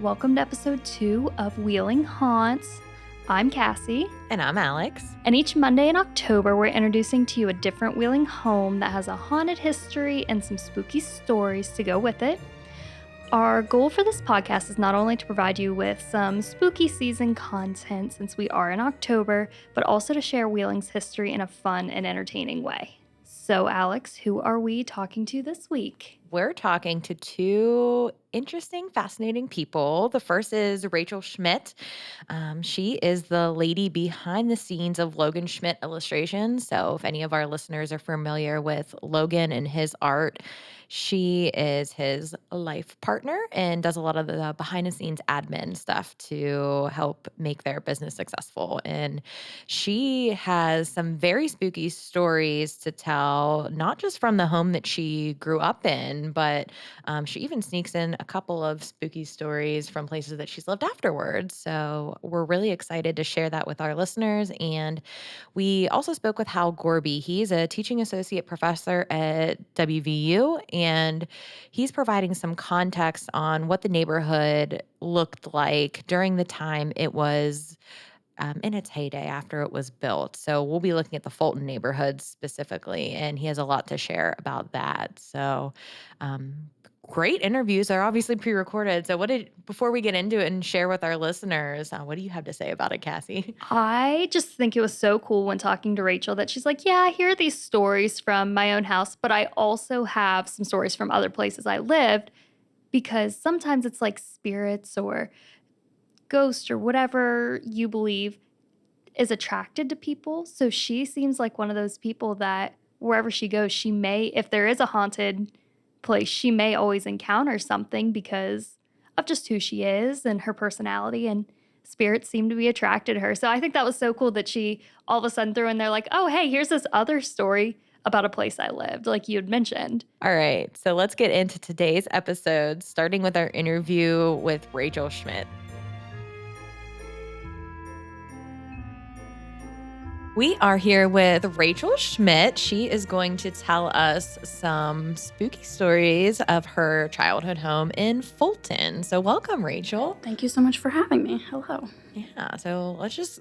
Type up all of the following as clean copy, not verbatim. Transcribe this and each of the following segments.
Welcome to episode 2 of Wheeling Haunts. I'm Cassie. And I'm Alex. And each Monday in October, we're introducing to you a different Wheeling home that has a haunted history and some spooky stories to go with it. Our goal for this podcast is not only to provide you with some spooky season content since we are in October, but also to share Wheeling's history in a fun and entertaining way. So, Alex, who are we talking to this week? We're talking to two interesting, fascinating people. The first is Rachel Schmitt. She is the lady behind the scenes of Logan Schmidt Illustrations. So if any of our listeners are familiar with Logan and his art, she is his life partner and does a lot of the behind the scenes admin stuff to help make their business successful. And she has some very spooky stories to tell, not just from the home that she grew up in, but she even sneaks in a couple of spooky stories from places that she's lived afterwards. So we're really excited to share that with our listeners. And we also spoke with Hal Gorby. He's a teaching associate professor at WVU, and he's providing some context on what the neighborhood looked like during the time it was in its heyday after it was built. So we'll be looking at the Fulton neighborhood specifically, and he has a lot to share about that. So great interviews are obviously pre-recorded. So before we get into it and share with our listeners, what do you have to say about it, Cassie? I just think it was so cool when talking to Rachel that she's like, yeah, I hear these stories from my own house, but I also have some stories from other places I lived, because sometimes it's like spirits or ghosts or whatever you believe is attracted to people. So she seems like one of those people that wherever she goes, she may, if there is a haunted place, she may always encounter something because of just who she is and her personality, and spirits seem to be attracted to her. So I think that was so cool that she all of a sudden threw in there like, oh, hey, here's this other story about a place I lived, like you had mentioned. All right, so let's get into today's episode, starting with our interview with Rachel Schmitt. We are here with Rachel Schmitt. She is going to tell us some spooky stories of her childhood home in Fulton. So welcome, Rachel. Thank you so much for having me. Hello. Yeah, so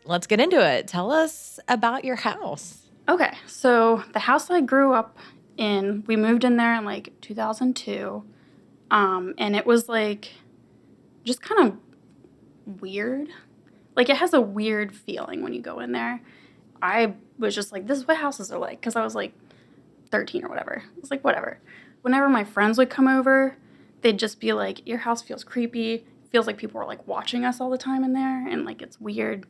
let's get into it. Tell us about your house. Okay, so the house I grew up in, we moved in there in like 2002, and it was like just kind of weird. Like it has a weird feeling when you go in there. I was just like, this is what houses are like, because I was like 13 or whatever. I was like, whatever. Whenever my friends would come over, they'd just be like, your house feels creepy. It feels like people are like watching us all the time in there, and like it's weird.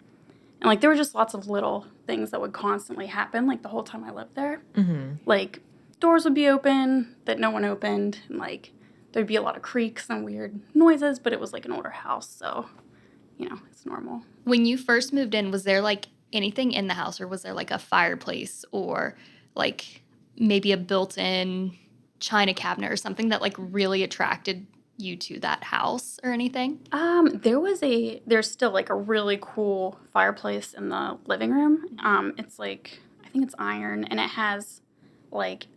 And like there were just lots of little things that would constantly happen like the whole time I lived there. Mm-hmm. Like doors would be open that no one opened, and like there'd be a lot of creaks and weird noises, but it was like an older house, so, you know, it's normal. When you first moved in, was there like anything in the house, or was there like a fireplace or like maybe a built-in china cabinet or something that like really attracted you to that house or anything? There's still like a really cool fireplace in the living room. It's like, I think it's iron, and it has like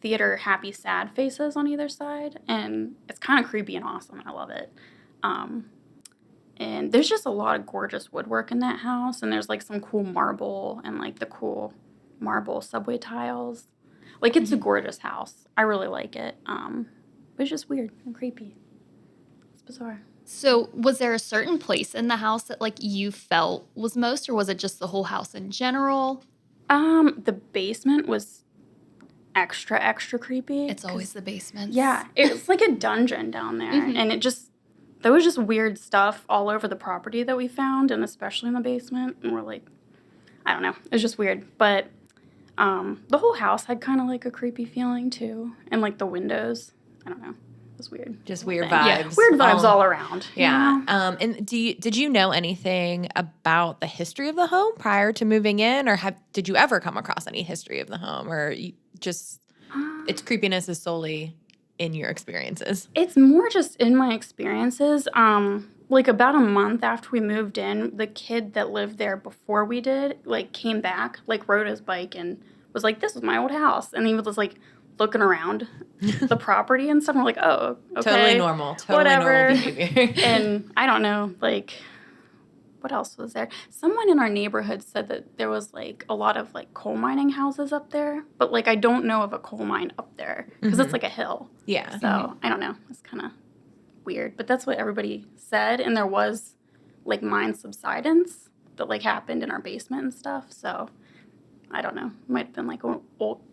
theater happy sad faces on either side, and it's kind of creepy and awesome. I love it. And there's just a lot of gorgeous woodwork in that house, and there's like some cool marble and like the cool marble subway tiles. Like it's a gorgeous house. I really like it. But it's just weird and creepy. It's bizarre. So was there a certain place in the house that like you felt was most, or was it just the whole house in general? The basement was extra creepy. It's always the basement. Yeah, it's like a dungeon down there, and there was just weird stuff all over the property that we found, and especially in the basement, and we're like, I don't know, it was just weird, but the whole house had kind of like a creepy feeling too, and like the windows, I don't know, it was weird. Just weird vibes. Yeah, weird vibes all around. Yeah. You know? And did you know anything about the history of the home prior to moving in, or did you ever come across any history of the home, or its creepiness is solely in your experiences? It's more just in my experiences. Like about a month after we moved in, the kid that lived there before we did, like came back, like rode his bike and was like, this is my old house. And he was like looking around the property and stuff. I'm like, oh, okay. Totally normal. Whatever. Normal behavior. And I don't know, like, what else was there? Someone in our neighborhood said that there was, like, a lot of, like, coal mining houses up there. But, like, I don't know of a coal mine up there because it's, like, a hill. Yeah. So, I don't know. It's kind of weird. But that's what everybody said. And there was, like, mine subsidence that, like, happened in our basement and stuff. So, I don't know. Might have been, like,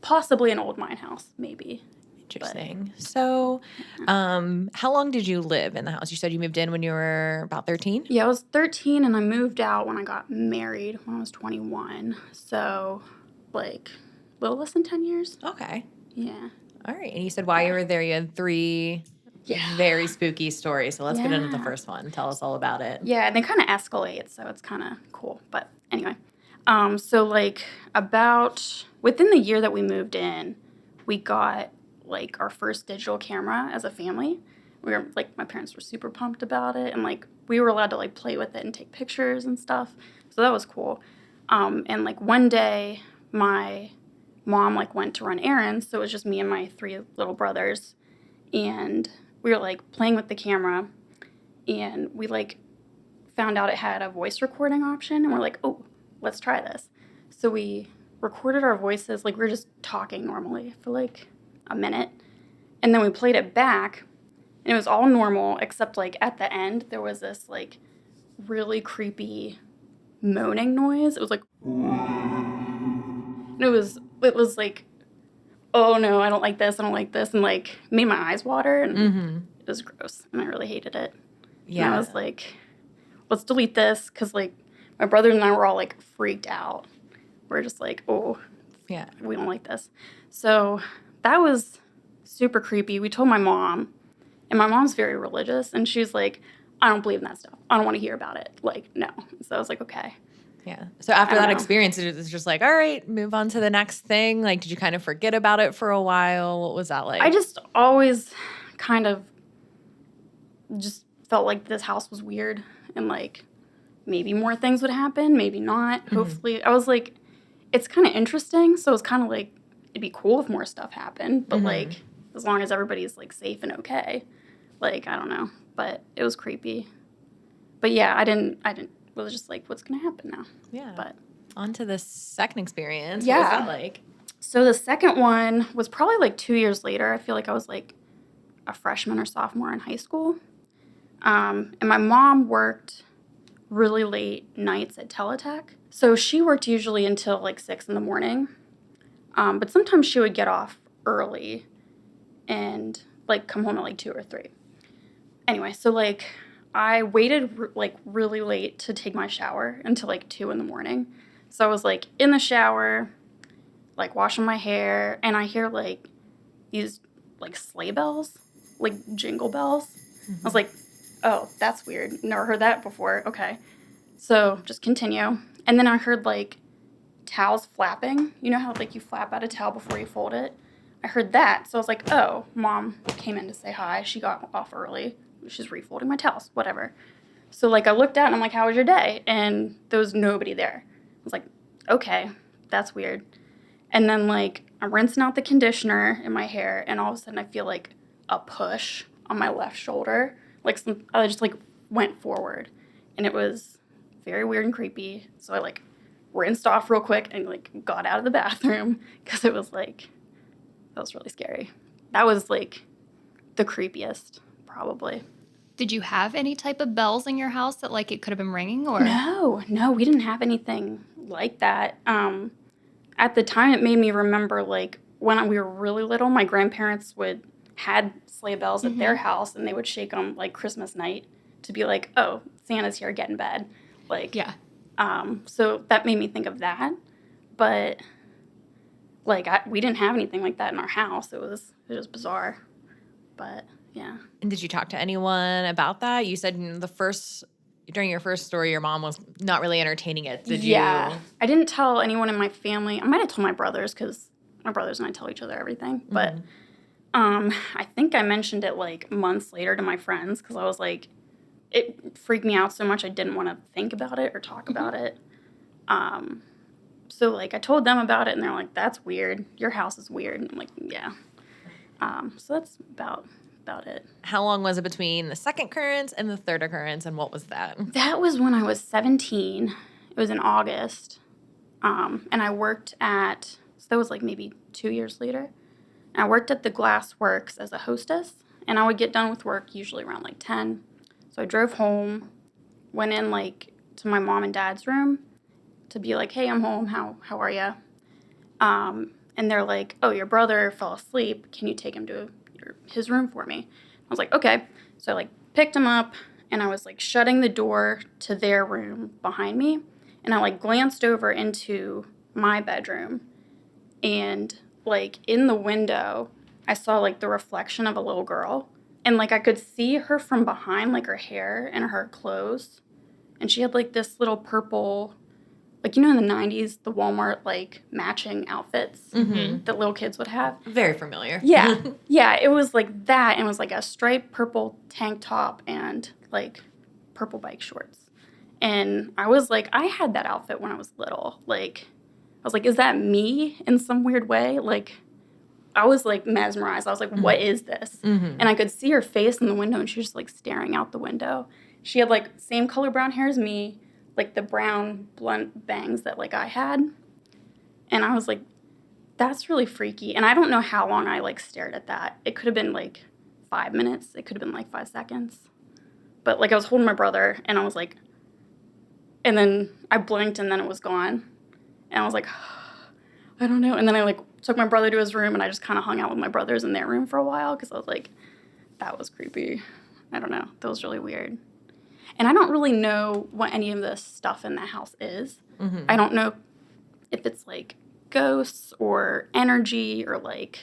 possibly an old mine house, maybe. Interesting. So, how long did you live in the house? You said you moved in when you were about 13? Yeah, I was 13 and I moved out when I got married when I was 21. So, like, a little less than 10 years. Okay. Yeah. All right. And you said while you were there, you had 3 very spooky stories. So let's get into the first one. Tell us all about it. Yeah, and they kind of escalate, so it's kind of cool. But anyway, so, like, about within the year that we moved in, we got, like, our first digital camera as a family. We were, like, my parents were super pumped about it, and, like, we were allowed to, like, play with it and take pictures and stuff. So that was cool. And, like, one day, my mom, like, went to run errands, so it was just me and my 3 little brothers, and we were, like, playing with the camera, and we, like, found out it had a voice recording option, and we're like, oh, let's try this. So we recorded our voices, like, we were just talking normally for, like, a minute, and then we played it back, and it was all normal, except, like, at the end, there was this, like, really creepy moaning noise. It was like, and it was like, oh no, I don't like this, and, like, made my eyes water, and it was gross, and I really hated it. Yeah. And I was like, let's delete this, because, like, my brother and I were all, like, freaked out. We're just like, oh, yeah, we don't like this. So that was super creepy. We told my mom, and my mom's very religious, and she's like, I don't believe in that stuff. I don't want to hear about it. Like, no. So I was like, okay. Yeah. So after that experience, it was just like, all right, move on to the next thing. Like, did you kind of forget about it for a while? What was that like? I just always kind of just felt like this house was weird, and, like, maybe more things would happen, maybe not. Hopefully. I was like, it's kind of interesting, so it's kind of like, it'd be cool if more stuff happened, but, like, as long as everybody's, like, safe and okay. Like, I don't know. But it was creepy. But, yeah, I didn't, it was just like, what's going to happen now? Yeah. But on to the second experience. Yeah. What was that like? So the second one was probably, like, 2 years later. I feel like I was, like, a freshman or sophomore in high school. And my mom worked really late nights at Teletech. So she worked usually until, like, 6 in the morning. But sometimes she would get off early and, like, come home at, like, 2 or 3. Anyway, so, like, I waited, like, really late to take my shower until, like, 2 in the morning. So I was, like, in the shower, like, washing my hair, and I hear, like, these, like, sleigh bells, like, jingle bells. I was like, oh, that's weird. Never heard that before. Okay. So just continue. And then I heard, like, towels flapping. You know how, like, you flap out a towel before you fold it? I heard that. So I was like, oh, Mom came in to say hi. She got off early. She's refolding my towels, whatever. So, like, I looked out and I'm like, how was your day? And there was nobody there. I was like, okay, that's weird. And then, like, I'm rinsing out the conditioner in my hair, and all of a sudden I feel, like, a push on my left shoulder. Like, I just, like, went forward. And it was very weird and creepy. So I, like, rinsed off real quick and, like, got out of the bathroom because it was, like, that was really scary. That was, like, the creepiest, probably. Did you have any type of bells in your house that, like, it could have been ringing? Or No, we didn't have anything like that. At the time, it made me remember, like, when we were really little, my grandparents had sleigh bells at their house, and they would shake them, like, Christmas night to be like, oh, Santa's here, get in bed. Like, yeah. So that made me think of that. But, like, we didn't have anything like that in our house. It was bizarre. But, yeah. And did you talk to anyone about that? You said during your first story, your mom was not really entertaining it. Did you? Yeah. I didn't tell anyone in my family. I might have told my brothers, because my brothers and I tell each other everything. But I think I mentioned it, like, months later to my friends, because I was like, it freaked me out so much I didn't want to think about it or talk about it. So, like, I told them about it, and they're like, that's weird. Your house is weird. And I'm like, yeah. So that's about it. How long was it between the second occurrence and the third occurrence, and what was that? That was when I was 17. It was in August. And I worked so that was like maybe 2 years later. And I worked at the Glass Works as a hostess. And I would get done with work usually around like 10. So I drove home, went in like to my mom and dad's room to be like, hey, I'm home. How are you? And they're like, oh, your brother fell asleep. Can you take him to his room for me? I was like, okay. So I like picked him up and I was like shutting the door to their room behind me. And I like glanced over into my bedroom and like in the window, I saw like the reflection of a little girl. And like I could see her from behind, like her hair and her clothes. And she had like this little purple, like, in the 90s, the Walmart like matching outfits that little kids would have. Very familiar. Yeah. Yeah, it was like that. And it was like a striped purple tank top and like purple bike shorts. And I was like, I had that outfit when I was little. Like, I was like, is that me in some weird way? Like, I was like mesmerized. I was like, what is this? And I could see her face in the window and she was just like staring out the window. She had like same color brown hair as me, like the brown blunt bangs that like I had. And I was like, that's really freaky. And I don't know how long I like stared at that. It could have been like 5 minutes. It could have been like 5 seconds. But like I was holding my brother and I was like, and then I blinked and then it was gone. And I was like, I don't know. And then I like took my brother to his room and I just kind of hung out with my brothers in their room for a while because I was like, that was creepy. I don't know. That was really weird. And I don't really know what any of this stuff in the house is. I don't know if it's like ghosts or energy or like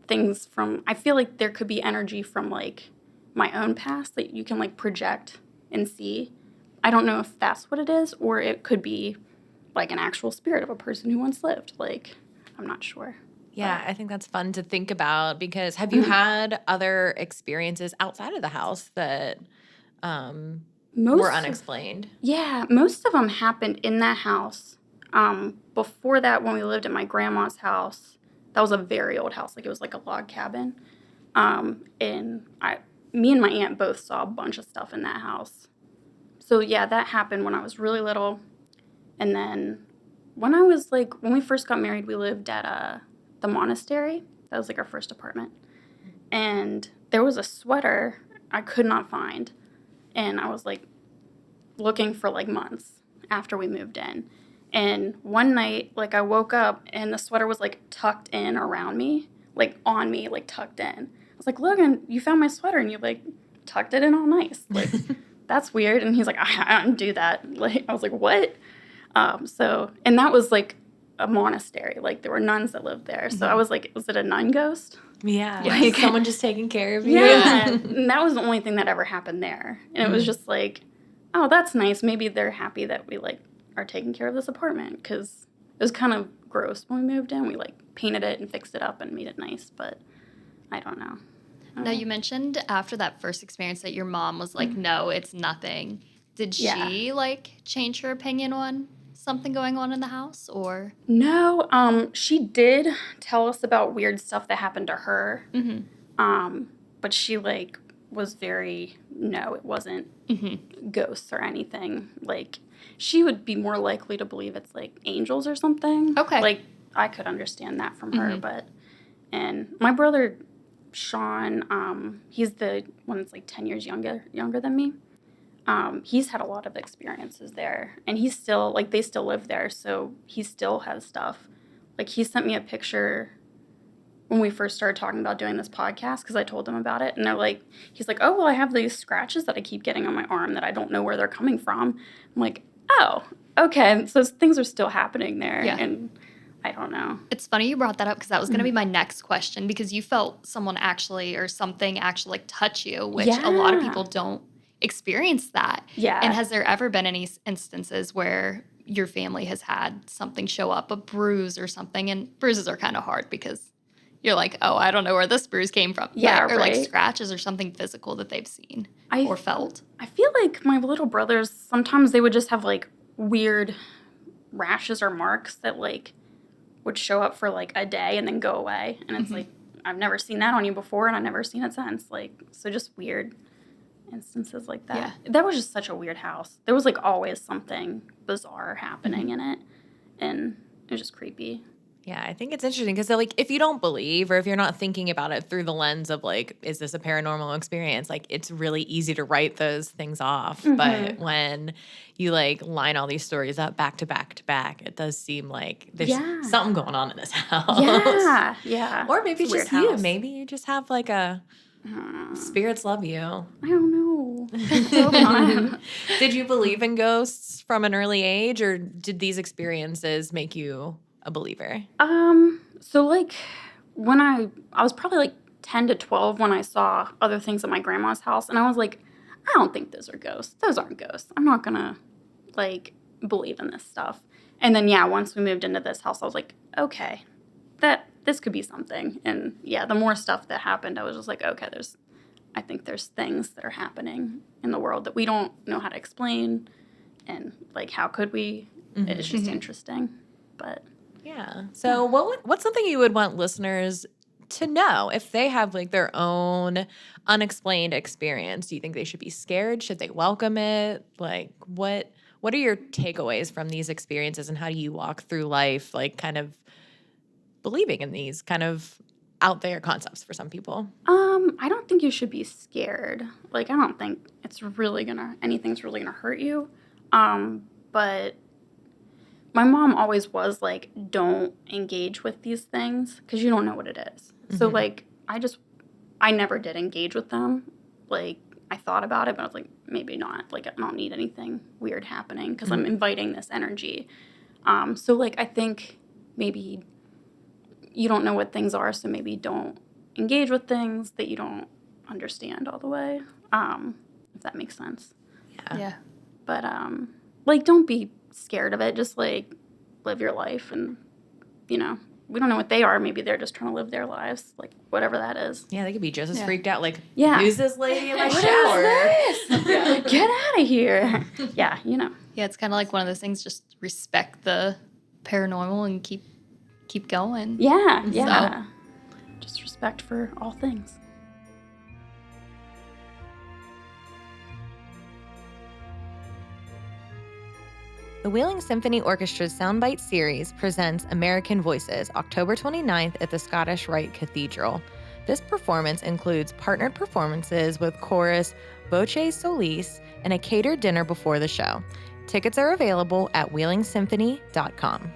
things from, I feel like there could be energy from like my own past that you can like project and see. I don't know if that's what it is or it could be like an actual spirit of a person who once lived. Like, I'm not sure. Yeah, I think that's fun to think about because have you had other experiences outside of the house that were unexplained? Yeah, most of them happened in that house. Before that, when we lived at my grandma's house, that was a very old house. Like, it was like a log cabin. And me and my aunt both saw a bunch of stuff in that house. So, yeah, that happened when I was really little. And then when we first got married, we lived at the monastery. That was like our first apartment. And there was a sweater I could not find. And I was like looking for like months after we moved in. And one night, like I woke up and the sweater was like tucked in around me, like on me, like tucked in. I was like, Logan, you found my sweater and you like tucked it in all nice. Like, that's weird. And he's like, I didn't do that. Like, I was like, what? And that was like a monastery. Like, there were nuns that lived there. So I was like, was it a nun ghost? Yeah. Like, someone just taking care of you. Yeah. And that was the only thing that ever happened there. And it was just like, oh, that's nice. Maybe they're happy that we like are taking care of this apartment. Because it was kind of gross when we moved in. We like painted it and fixed it up and made it nice. But I don't know. Now, you mentioned after that first experience that your mom was like, no, it's nothing. Did she like change her opinion on something going on in the house or? No, she did tell us about weird stuff that happened to her. But she like was very, no, it wasn't ghosts or anything. Like, she would be more likely to believe it's like angels or something. Okay. Like, I could understand that from her, and my brother Sean, he's the one that's like 10 years younger than me. He's had a lot of experiences there, and he's still, like, they still live there, so he still has stuff. Like, he sent me a picture when we first started talking about doing this podcast, because I told him about it, and he's like, oh, well, I have these scratches that I keep getting on my arm that I don't know where they're coming from. I'm like, oh, okay, so things are still happening there, and I don't know. It's funny you brought that up because that was going to be my next question, because you felt someone actually or something actually like touch you, which a lot of people don't experience that. Yeah. And has there ever been any instances where your family has had something show up, a bruise or something? And bruises are kind of hard because you're like, oh, I don't know where this bruise came from. Yeah, or like scratches or something physical that they've seen or felt. I feel like my little brothers, sometimes they would just have like weird rashes or marks that like would show up for like a day and then go away. And it's like, I've never seen that on you before, and I've never seen it since. Like, so just weird instances like that. Yeah. That was just such a weird house. There was like always something bizarre happening in it, and it was just creepy. Yeah, I think it's interesting because like if you don't believe or if you're not thinking about it through the lens of like, is this a paranormal experience? Like it's really easy to write those things off. But when you like line all these stories up back to back to back, it does seem like there's something going on in this house. Yeah, yeah. Or maybe It's it's a just weird you. house. Maybe you just have like a spirits love you. I don't know. So fun. Did you believe in ghosts from an early age, or did these experiences make you a believer? So like when I was probably like 10 to 12 when I saw other things at my grandma's house, and I was like, I don't think those are ghosts. Those aren't ghosts. I'm not gonna like believe in this stuff. And then once we moved into this house, I was like, okay, this could be something. And the more stuff that happened, I was just like, okay, I think there's things that are happening in the world that we don't know how to explain, and like how could we? It's just interesting. But yeah. So what's something you would want listeners to know if they have like their own unexplained experience? Do you think they should be scared? Should they welcome it? Like what are your takeaways from these experiences, and how do you walk through life like kind of believing in these kind of out there concepts for some people? I don't think you should be scared. Like, I don't think anything's really gonna hurt you. But my mom always was like, don't engage with these things because you don't know what it is. So like, I never did engage with them. Like, I thought about it, but I was like, maybe not. Like, I don't need anything weird happening because I'm inviting this energy. So like, I think maybe you don't know what things are, so maybe don't engage with things that you don't understand all the way, if that makes sense. Yeah. But, like, don't be scared of it. Just, like, live your life. And, we don't know what they are. Maybe they're just trying to live their lives, like, whatever that is. Yeah, they could be just as freaked out. Like, Yeah. who's this lady in my What shower? is this? Get out of here. Yeah, Yeah, it's kind of like one of those things, just respect the paranormal and keep going. Yeah. Just respect for all things. The Wheeling Symphony Orchestra's Soundbite series presents American Voices, October 29th at the Scottish Rite Cathedral. This performance includes partnered performances with chorus Voce Solis and a catered dinner before the show. Tickets are available at wheelingsymphony.com.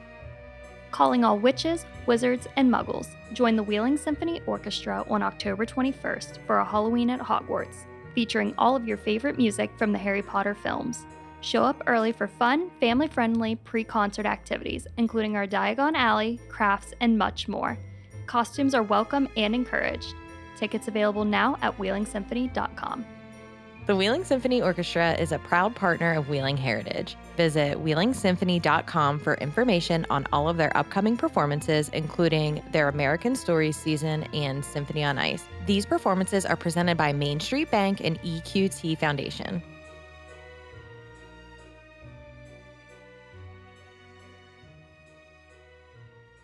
Calling all witches, wizards, and muggles. Join the Wheeling Symphony Orchestra on October 21st for a Halloween at Hogwarts, featuring all of your favorite music from the Harry Potter films. Show up early for fun, family-friendly pre-concert activities, including our Diagon Alley, crafts, and much more. Costumes are welcome and encouraged. Tickets available now at wheelingsymphony.com. The Wheeling Symphony Orchestra is a proud partner of Wheeling Heritage. Visit wheelingsymphony.com for information on all of their upcoming performances, including their American Stories season and Symphony on Ice. These performances are presented by Main Street Bank and EQT Foundation.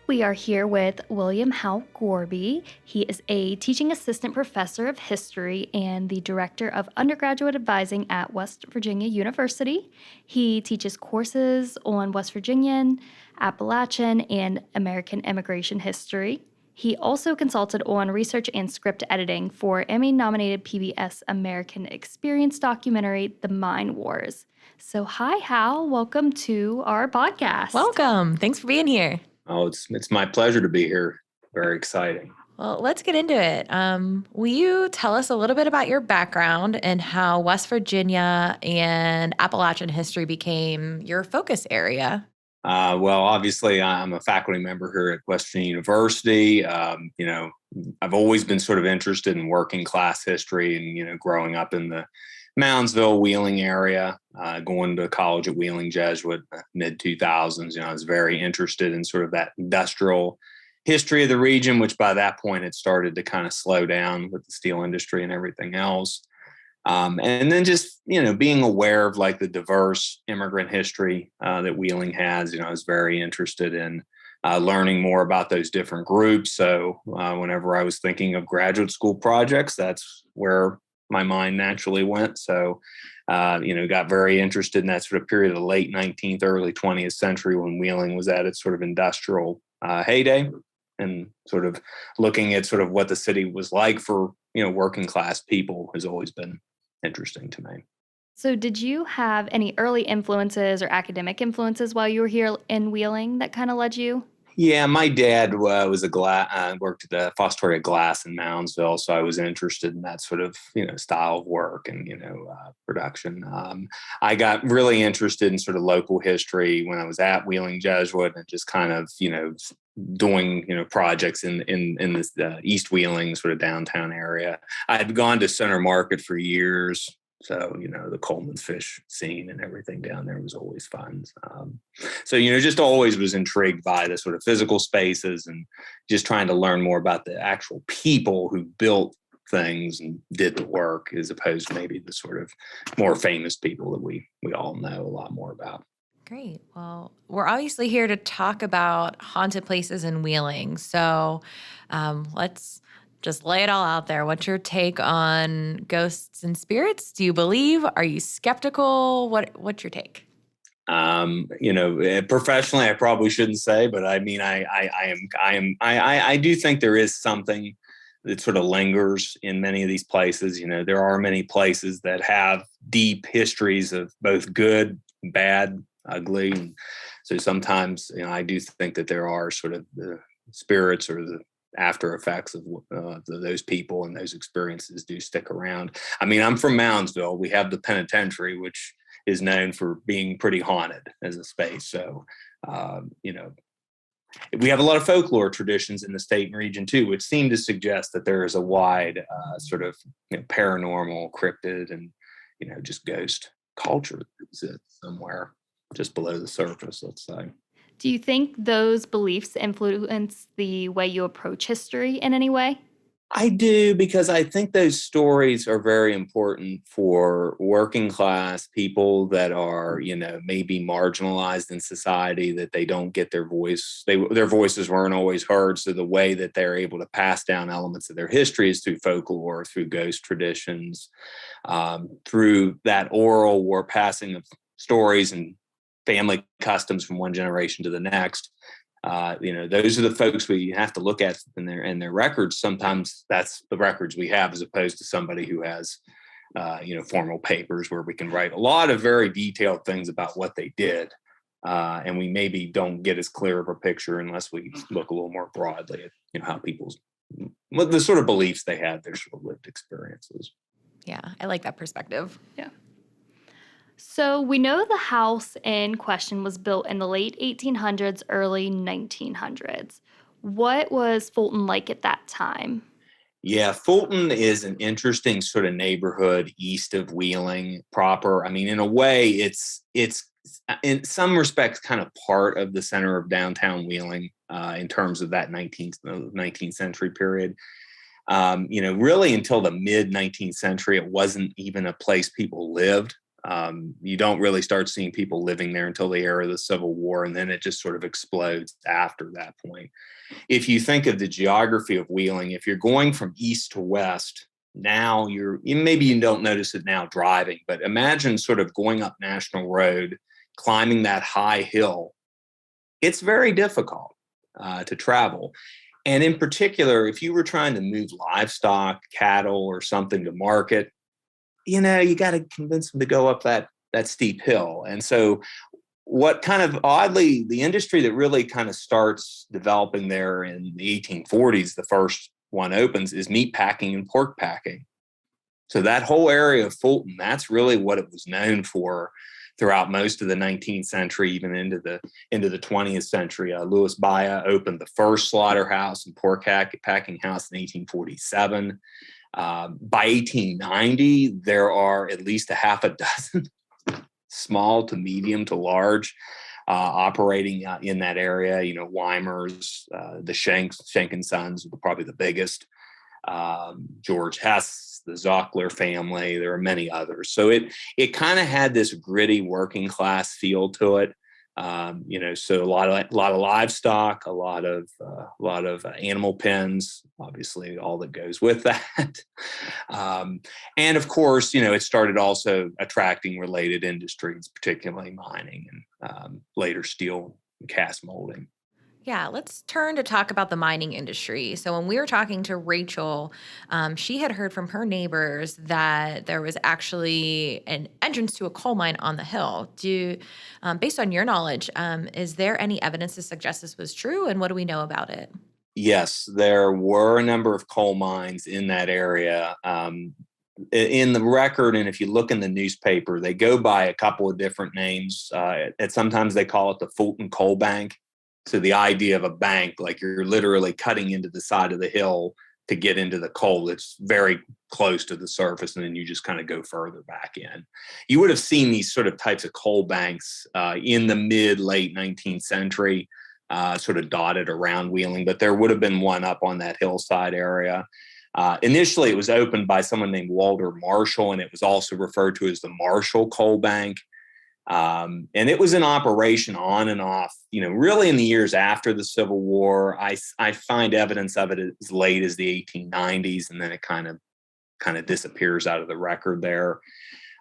We are here with William Hal Gorby. He is a teaching assistant professor of history and the director of undergraduate advising at West Virginia University. He teaches courses on West Virginian, Appalachian, and American immigration history. He also consulted on research and script editing for Emmy-nominated PBS American Experience documentary, The Mine Wars. So hi, Hal. Welcome to our podcast. Welcome. Thanks for being here. Oh, it's my pleasure to be here. Very exciting. Well, let's get into it. Will you tell us a little bit about your background and how West Virginia and Appalachian history became your focus area? Well, obviously, I'm a faculty member here at West Virginia University. I've always been sort of interested in working class history and, growing up in the Moundsville, Wheeling area, going to college at Wheeling Jesuit, mid-2000s. I was very interested in sort of that industrial history of the region, which by that point had started to kind of slow down with the steel industry and everything else. And then just, being aware of like the diverse immigrant history that Wheeling has, I was very interested in learning more about those different groups. So whenever I was thinking of graduate school projects, that's where my mind naturally went. So, got very interested in that sort of period of the late 19th, early 20th century when Wheeling was at its sort of industrial heyday, and sort of looking at sort of what the city was like for, working class people has always been interesting to me. So, did you have any early influences or academic influences while you were here in Wheeling that kind of led you? Yeah, my dad was worked at the Fostoria Glass in Moundsville, so I was interested in that sort of style of work and production. I got really interested in sort of local history when I was at Wheeling Jesuit, and just kind of doing projects in this East Wheeling sort of downtown area. I had gone to Center Market for years. So, the Coleman's fish scene and everything down there was always fun. So, just always was intrigued by the sort of physical spaces and just trying to learn more about the actual people who built things and did the work, as opposed to maybe the sort of more famous people that we all know a lot more about. Great. Well, we're obviously here to talk about haunted places in Wheeling. So let's just lay it all out there. What's your take on ghosts and spirits? Do you believe? Are you skeptical? What's your take? Professionally, I probably shouldn't say, but I mean, I do think there is something that sort of lingers in many of these places. There are many places that have deep histories of both good, bad, ugly. And so sometimes, I do think that there are sort of the spirits or the after effects of those people and those experiences do stick around. I mean, I'm from Moundsville. We have the penitentiary, which is known for being pretty haunted as a space. So, we have a lot of folklore traditions in the state and region too, which seem to suggest that there is a wide sort of paranormal, cryptid, and just ghost culture that exists somewhere just below the surface, let's say. Do you think those beliefs influence the way you approach history in any way? I do, because I think those stories are very important for working class people that are, maybe marginalized in society, that they don't get their voice. Their voices weren't always heard. So the way that they're able to pass down elements of their history is through folklore, through ghost traditions, through that oral war passing of stories and family customs from one generation to the next. Those are the folks we have to look at in their records. Sometimes that's the records we have, as opposed to somebody who has, formal papers where we can write a lot of very detailed things about what they did. And we maybe don't get as clear of a picture unless we look a little more broadly at, how the sort of beliefs they had, their sort of lived experiences. Yeah, I like that perspective. Yeah. So we know the house in question was built in the late 1800s, early 1900s. What was Fulton like at that time? Yeah, Fulton is an interesting sort of neighborhood east of Wheeling proper. I mean, in a way, it's in some respects kind of part of the center of downtown Wheeling in terms of that 19th century period. Really until the mid 19th century, it wasn't even a place people lived. You don't really start seeing people living there until the era of the Civil War, and then it just sort of explodes after that point. If you think of the geography of Wheeling, if you're going from east to west, now maybe you don't notice it now driving, but imagine sort of going up National Road, climbing that high hill. It's very difficult to travel. And in particular, if you were trying to move livestock, cattle, or something to market, you got to convince them to go up that steep hill. And so what kind of oddly, the industry that really kind of starts developing there in the 1840s, the first one opens, is meat packing and pork packing. So that whole area of Fulton, that's really what it was known for throughout most of the 19th century, even into the 20th century. Louis Baia opened the first slaughterhouse and pork packing house in 1847. By 1890, there are at least a half a dozen small to medium to large operating in that area. Weimer's, the Schenk and Sons, probably the biggest. George Hess, the Zockler family. There are many others. So it kind of had this gritty working class feel to it. So a lot of livestock, a lot of animal pens, obviously all that goes with that. And of course, it started also attracting related industries, particularly mining and later steel and cast molding. Yeah, let's turn to talk about the mining industry. So, when we were talking to Rachel, she had heard from her neighbors that there was actually an entrance to a coal mine on the hill. Based on your knowledge, is there any evidence to suggest this was true, and what do we know about it? Yes, there were a number of coal mines in that area. In the record, and if you look in the newspaper, they go by a couple of different names. And sometimes they call it the Fulton Coal Bank. So the idea of a bank, like you're literally cutting into the side of the hill to get into the coal that's very close to the surface, and then you just kind of go further back in. You would have seen these sort of types of coal banks in the late 19th century, sort of dotted around Wheeling, but there would have been one up on that hillside area. Initially, it was opened by someone named Walter Marshall, and it was also referred to as the Marshall Coal Bank. And it was in operation on and off, really in the years after the Civil War. I find evidence of it as late as the 1890s, and then it kind of disappears out of the record there.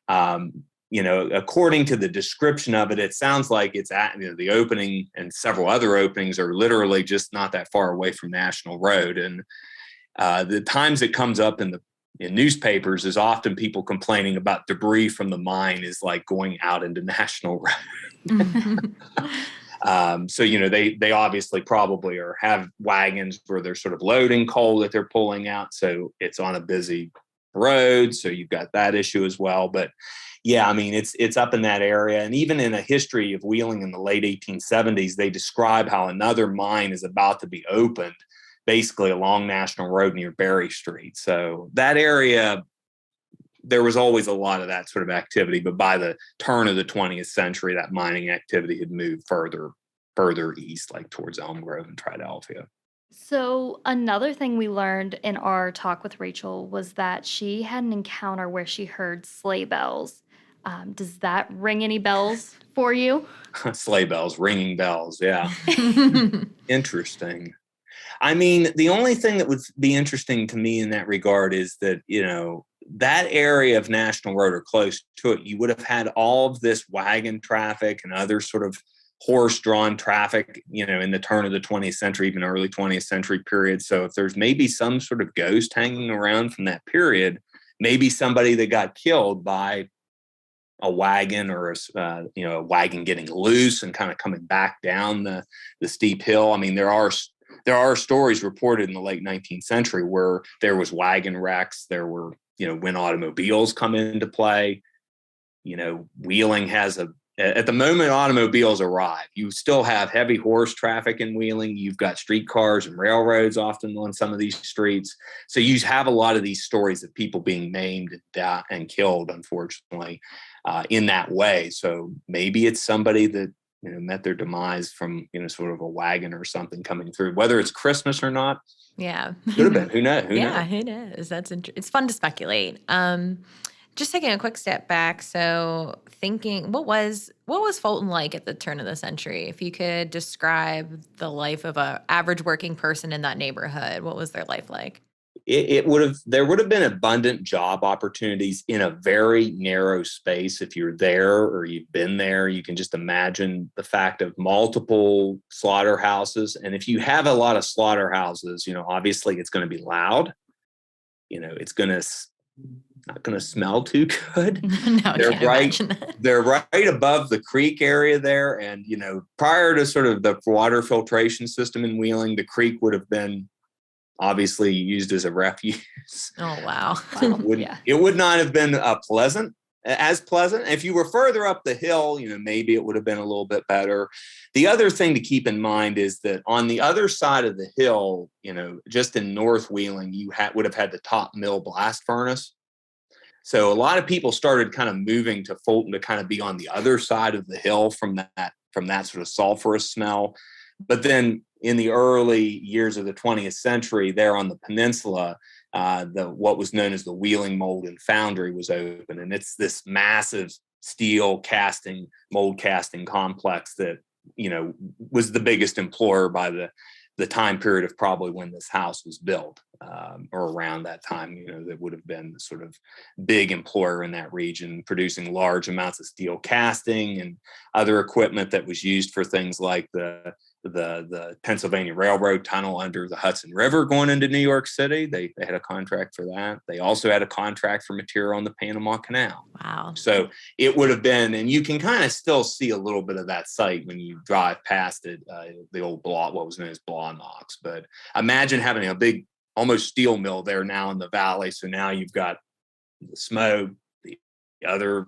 According to the description of it, it sounds like it's at the opening, and several other openings are literally just not that far away from National Road. And the times it comes up in newspapers is often people complaining about debris from the mine is like going out into National Road. They obviously probably have wagons where they're sort of loading coal that they're pulling out. So it's on a busy road. So you've got that issue as well. But yeah, I mean, it's up in that area. And even in a history of Wheeling in the late 1870s, they describe how another mine is about to be opened, basically along National Road near Berry Street. So that area, there was always a lot of that sort of activity. But by the turn of the 20th century, that mining activity had moved further east, like towards Elm Grove and Triadelphia. So, another thing we learned in our talk with Rachel was that she had an encounter where she heard sleigh bells. Does that ring any bells for you? Sleigh bells, ringing bells. Yeah. Interesting. I mean, the only thing that would be interesting to me in that regard is that, that area of National Road or close to it, you would have had all of this wagon traffic and other sort of horse-drawn traffic, in the turn of the 20th century, even early 20th century period. So if there's maybe some sort of ghost hanging around from that period, maybe somebody that got killed by a wagon or a wagon getting loose and kind of coming back down the steep hill. I mean, there are stories reported in the late 19th century where there was wagon wrecks. There were, when automobiles come into play, Wheeling has at the moment automobiles arrive, you still have heavy horse traffic in Wheeling. You've got streetcars and railroads often on some of these streets. So you have a lot of these stories of people being maimed and killed, unfortunately, in that way. So maybe it's somebody that, met their demise from, sort of a wagon or something coming through, whether it's Christmas or not. Yeah. Could have been. Who knows? It is. It's fun to speculate. Just taking a quick step back. So thinking, what was Fulton like at the turn of the century? If you could describe the life of a average working person in that neighborhood, what was their life like? There would have been abundant job opportunities in a very narrow space. If you're there or you've been there, you can just imagine the fact of multiple slaughterhouses. And if you have a lot of slaughterhouses, obviously it's going to be loud. It's not going to smell too good. No, They're right above the creek area there. And, prior to sort of the water filtration system in Wheeling, the creek would have been obviously used as a refuse. Oh, wow. It would not have been as pleasant. If you were further up the hill, maybe it would have been a little bit better. The other thing to keep in mind is that on the other side of the hill, just in North Wheeling, you would have had the top mill blast furnace. So a lot of people started kind of moving to Fulton to kind of be on the other side of the hill from that sort of sulfurous smell. But then in the early years of the 20th century, there on the peninsula, what was known as the Wheeling Mold and Foundry was open. And it's this massive steel casting, mold casting complex that, was the biggest employer by the time period of probably when this house was built, or around that time, that would have been the sort of big employer in that region, producing large amounts of steel casting and other equipment that was used for things like the Pennsylvania Railroad tunnel under the Hudson River going into New York City. They had a contract for that. They also had a contract for material on the Panama Canal. Wow. So it would have been, and you can kind of still see a little bit of that site when you drive past it, the old what was known as Knox. But imagine having a big, almost steel mill there now in the valley. So now you've got the smoke, the other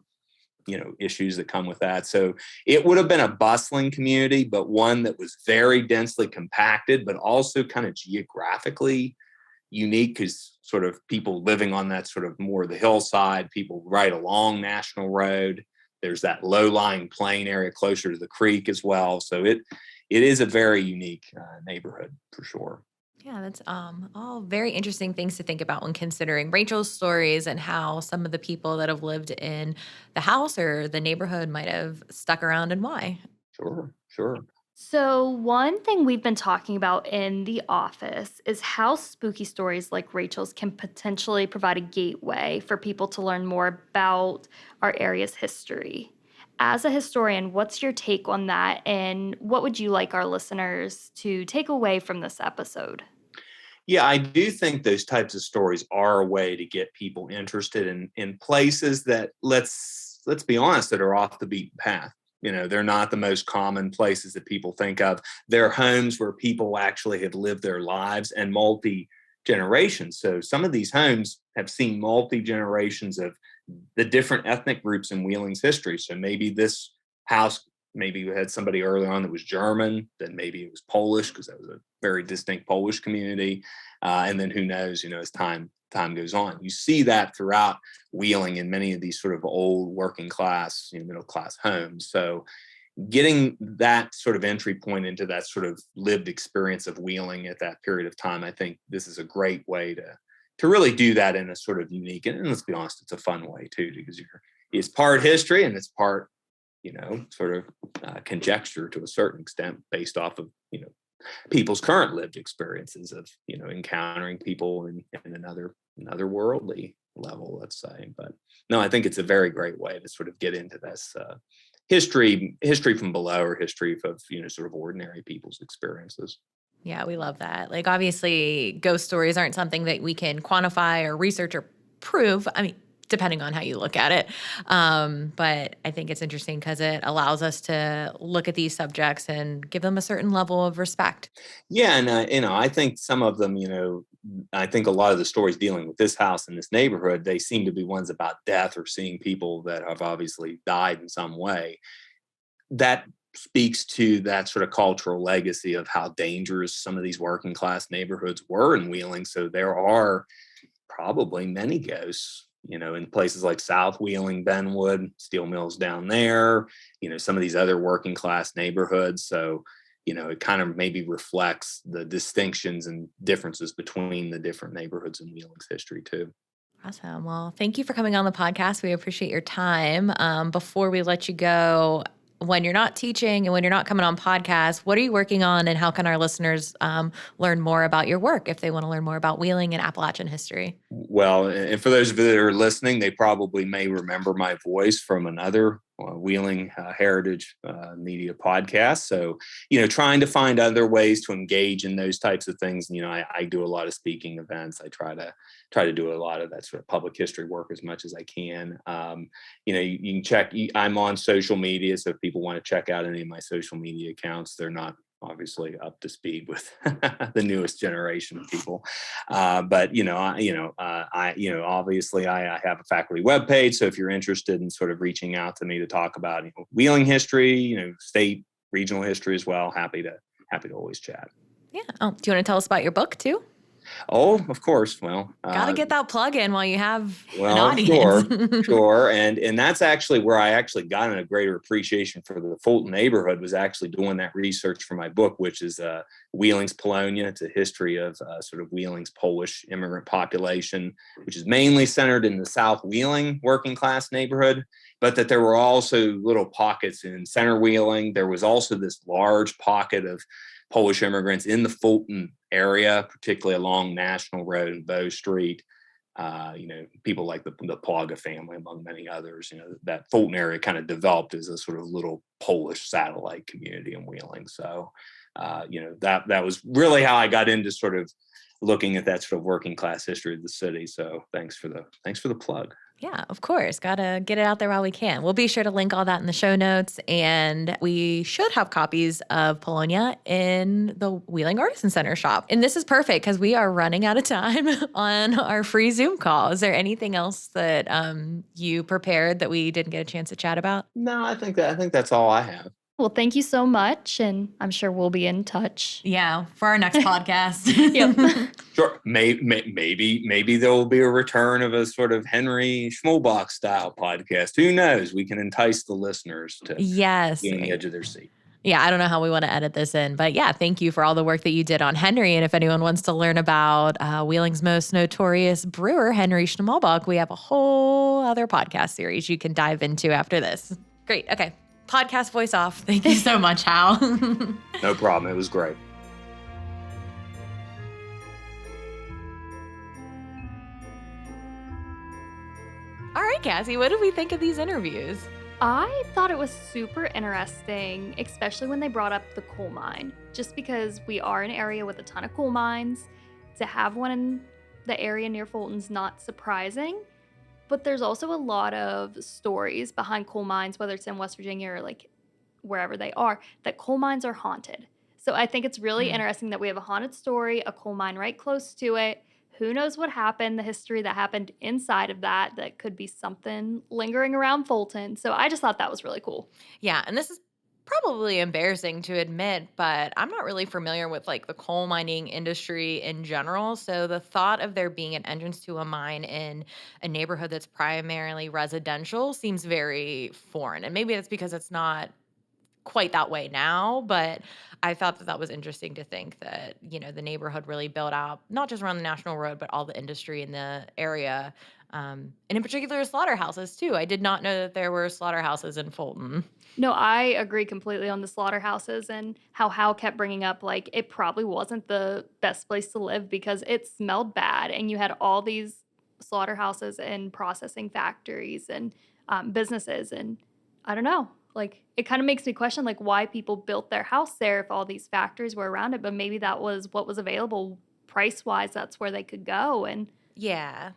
issues that come with that. So it would have been a bustling community, but one that was very densely compacted, but also kind of geographically unique, because sort of people living on that sort of more the hillside, people right along National Road. There's that low-lying plain area closer to the creek as well. So it is a very unique neighborhood for sure. Yeah, that's all very interesting things to think about when considering Rachel's stories and how some of the people that have lived in the house or the neighborhood might have stuck around and why. Sure. So, one thing we've been talking about in the office is how spooky stories like Rachel's can potentially provide a gateway for people to learn more about our area's history. As a historian, what's your take on that, and what would you like our listeners to take away from this episode? Yeah, I do think those types of stories are a way to get people interested in places that, let's be honest, that are off the beaten path. They're not the most common places that people think of. They're homes where people actually have lived their lives and multi-generations. So some of these homes have seen multi-generations of the different ethnic groups in Wheeling's history. So maybe this house, maybe we had somebody early on that was German, then maybe it was Polish, because that was a very distinct Polish community. And then who knows, as time goes on. You see that throughout Wheeling in many of these sort of old working class, middle class homes. So getting that sort of entry point into that sort of lived experience of Wheeling at that period of time, I think this is a great way to really do that in a sort of unique, and let's be honest, it's a fun way too, because it's part history and it's part, sort of conjecture to a certain extent based off of, people's current lived experiences of, encountering people in another worldly level, let's say. But no, I think it's a very great way to sort of get into this history from below, or history of, sort of ordinary people's experiences. Yeah, we love that. Like, obviously, ghost stories aren't something that we can quantify or research or prove. I mean, depending on how you look at it. But I think it's interesting because it allows us to look at these subjects and give them a certain level of respect. Yeah, and I think some of them, I think a lot of the stories dealing with this house and this neighborhood, they seem to be ones about death or seeing people that have obviously died in some way. That speaks to that sort of cultural legacy of how dangerous some of these working class neighborhoods were in Wheeling. So there are probably many ghosts, in places like South Wheeling, Benwood, steel mills down there, some of these other working class neighborhoods. So, it kind of maybe reflects the distinctions and differences between the different neighborhoods in Wheeling's history too. Awesome. Well, thank you for coming on the podcast. We appreciate your time. Before we let you go, when you're not teaching and when you're not coming on podcasts, what are you working on, and how can our listeners learn more about your work if they want to learn more about Wheeling and Appalachian history? Well, and for those of you that are listening, they probably may remember my voice from another Wheeling Heritage Media podcast. So, trying to find other ways to engage in those types of things. I do a lot of speaking events. I try to do a lot of that sort of public history work as much as I can. You can check. I'm on social media, so if people want to check out any of my social media accounts, they're not obviously up to speed with the newest generation of people. But obviously I have a faculty webpage. So if you're interested in sort of reaching out to me to talk about Wheeling history, state, regional history as well, happy to always chat. Yeah. Oh, do you want to tell us about your book too? Oh, of course. Well, Gotta get that plug in while you have an well, audience. sure. And that's actually where I actually got a greater appreciation for the Fulton neighborhood, was actually doing that research for my book, which is Wheeling's Polonia. It's a history of sort of Wheeling's Polish immigrant population, which is mainly centered in the South Wheeling working class neighborhood, but that there were also little pockets in center Wheeling. There was also this large pocket of Polish immigrants in the Fulton area, particularly along National Road and Bow Street. People like the Plaga family, among many others. That Fulton area kind of developed as a sort of little Polish satellite community in Wheeling. So, that was really how I got into sort of looking at that sort of working class history of the city. So, thanks for the plug. Yeah, of course. Gotta get it out there while we can. We'll be sure to link all that in the show notes. And we should have copies of Polonia in the Wheeling Artisan Center shop. And this is perfect because we are running out of time on our free Zoom call. Is there anything else that you prepared that we didn't get a chance to chat about? No, I think that's all I have. Well, thank you so much, and I'm sure we'll be in touch. Yeah, for our next podcast. Yep. Sure. Maybe there will be a return of a sort of Henry Schmolbach style podcast. Who knows? We can entice the listeners to be on the edge of their seat. Yeah, I don't know how we want to edit this in, but yeah, thank you for all the work that you did on Henry. And if anyone wants to learn about Wheeling's most notorious brewer, Henry Schmolbach, we have a whole other podcast series you can dive into after this. Great. Okay. Podcast voice off. Thank you so much, Hal. No problem. It was great. All right, Cassie, what did we think of these interviews? I thought it was super interesting, especially when they brought up the coal mine, just because we are an area with a ton of coal mines. To have one in the area near Fulton's not surprising, but there's also a lot of stories behind coal mines, whether it's in West Virginia or like wherever they are, that coal mines are haunted. So I think it's really interesting that we have a haunted story, a coal mine right close to it. Who knows what happened, the history that happened inside of that could be something lingering around Fulton. So I just thought that was really cool. Yeah, and this is probably embarrassing to admit, but I'm not really familiar with like the coal mining industry in general. So the thought of there being an entrance to a mine in a neighborhood that's primarily residential seems very foreign. And maybe that's because it's not quite that way now, but I thought that was interesting to think that, the neighborhood really built out, not just around the National Road, but all the industry in the area. And in particular, slaughterhouses too. I did not know that there were slaughterhouses in Fulton. No, I agree completely on the slaughterhouses and how Hal kept bringing up, like, it probably wasn't the best place to live because it smelled bad. And you had all these slaughterhouses and processing factories and businesses. And I don't know, like, it kind of makes me question, like, why people built their house there if all these factories were around it. But maybe that was what was available price-wise. That's where they could go. And yeah.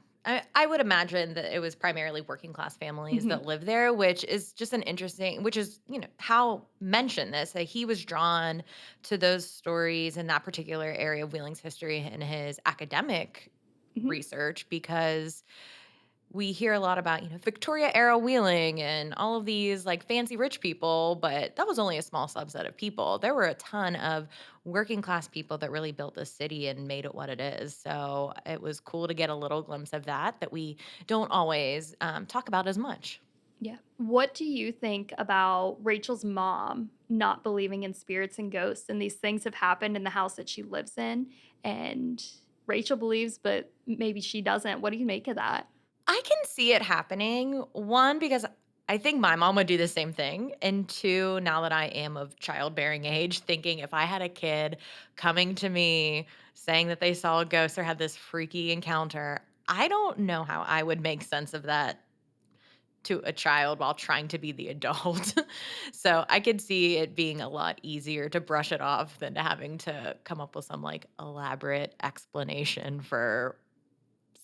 I would imagine that it was primarily working class families that live there, which is just Hal mentioned this, that he was drawn to those stories in that particular area of Wheeling's history in his academic research, because we hear a lot about, Victoria era Wheeling and all of these like fancy rich people, but that was only a small subset of people. There were a ton of working class people that really built this city and made it what it is. So it was cool to get a little glimpse of that we don't always talk about as much. yeah. What do you think about Rachel's mom not believing in spirits and ghosts? And these things have happened in the house that she lives in. And Rachel believes, but maybe she doesn't. What do you make of that? I can see it happening. One, because I think my mom would do the same thing. And two, now that I am of childbearing age, thinking if I had a kid coming to me saying that they saw a ghost or had this freaky encounter, I don't know how I would make sense of that to a child while trying to be the adult. So I could see it being a lot easier to brush it off than to having to come up with some like elaborate explanation for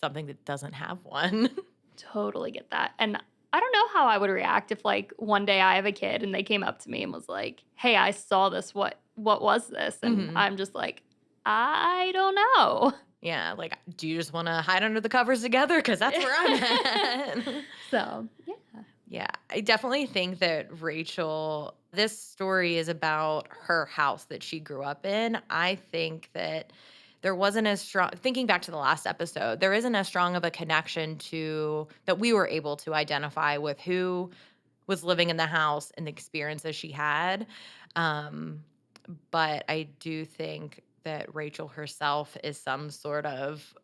something that doesn't have one. Totally get that. And I don't know how I would react if like one day I have a kid and they came up to me and was like, "Hey, I saw this. What was this?" And I'm just like, "I don't know." Yeah, like, do you just want to hide under the covers together? Because that's where I'm at. So, yeah. Yeah, I definitely think that Rachel, this story is about her house that she grew up in. I think that there wasn't as strong, thinking back to the last episode, there isn't as strong of a connection to that we were able to identify with who was living in the house and the experiences she had. But I do think that Rachel herself is some sort of,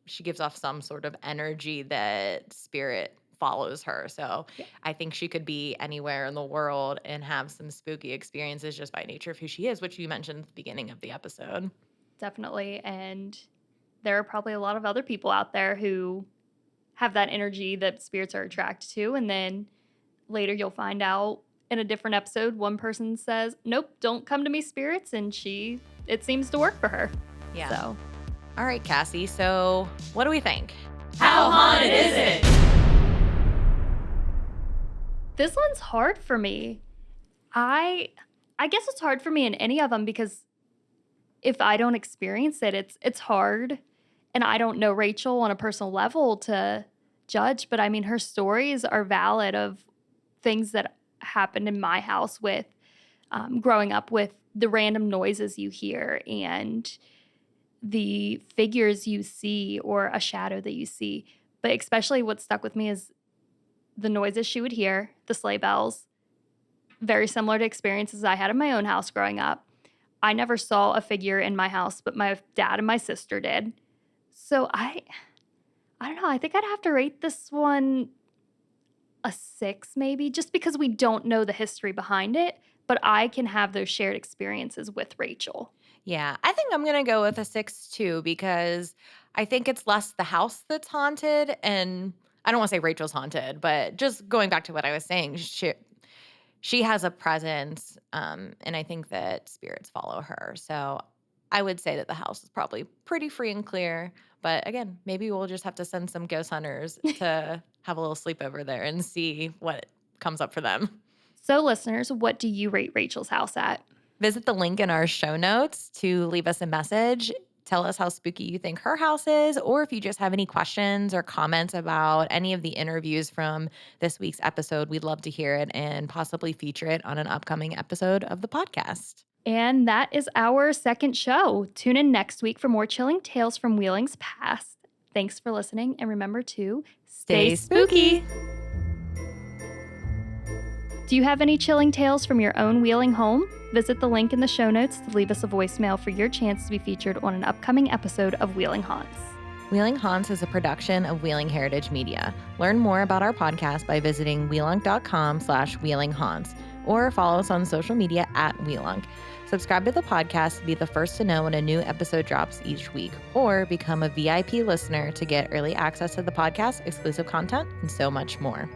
she gives off some sort of energy that spirit follows her. So Yeah. I think she could be anywhere in the world and have some spooky experiences just by nature of who she is, which you mentioned at the beginning of the episode. Definitely. And there are probably a lot of other people out there who have that energy that spirits are attracted to. And then later you'll find out in a different episode, one person says, nope, don't come to me, spirits. And it seems to work for her. Yeah. So, All right, Cassie. So what do we think? How haunted is it? this one's hard for me. I guess it's hard for me in any of them because if I don't experience it, it's hard. And I don't know Rachel on a personal level to judge, but I mean, her stories are valid of things that happened in my house with growing up, with the random noises you hear and the figures you see or a shadow that you see. But especially what stuck with me is the noises she would hear, the sleigh bells, very similar to experiences I had in my own house growing up. I never saw a figure in my house, but my dad and my sister did. So I don't know. I think I'd have to rate this one a 6 maybe, just because we don't know the history behind it, but I can have those shared experiences with Rachel. Yeah, I think I'm going to go with a 6 too, because I think it's less the house that's haunted. And I don't want to say Rachel's haunted, but just going back to what I was saying, she has a presence, and I think that spirits follow her. So I would say that the house is probably pretty free and clear. But again, maybe we'll just have to send some ghost hunters to have a little sleepover there and see what comes up for them. So listeners, what do you rate Rachel's house at? Visit the link in our show notes to leave us a message. Tell us how spooky you think her house is, or if you just have any questions or comments about any of the interviews from this week's episode, we'd love to hear it and possibly feature it on an upcoming episode of the podcast. And that is our second show. Tune in next week for more chilling tales from Wheeling's past. Thanks for listening, and remember to stay spooky. Do you have any chilling tales from your own Wheeling home? Visit the link in the show notes to leave us a voicemail for your chance to be featured on an upcoming episode of Wheeling Haunts. Wheeling Haunts is a production of Wheeling Heritage Media. Learn more about our podcast by visiting wheelunk.com/wheelinghaunts or follow us on social media @Wheelunk. Subscribe to the podcast to be the first to know when a new episode drops each week, or become a VIP listener to get early access to the podcast, exclusive content, and so much more.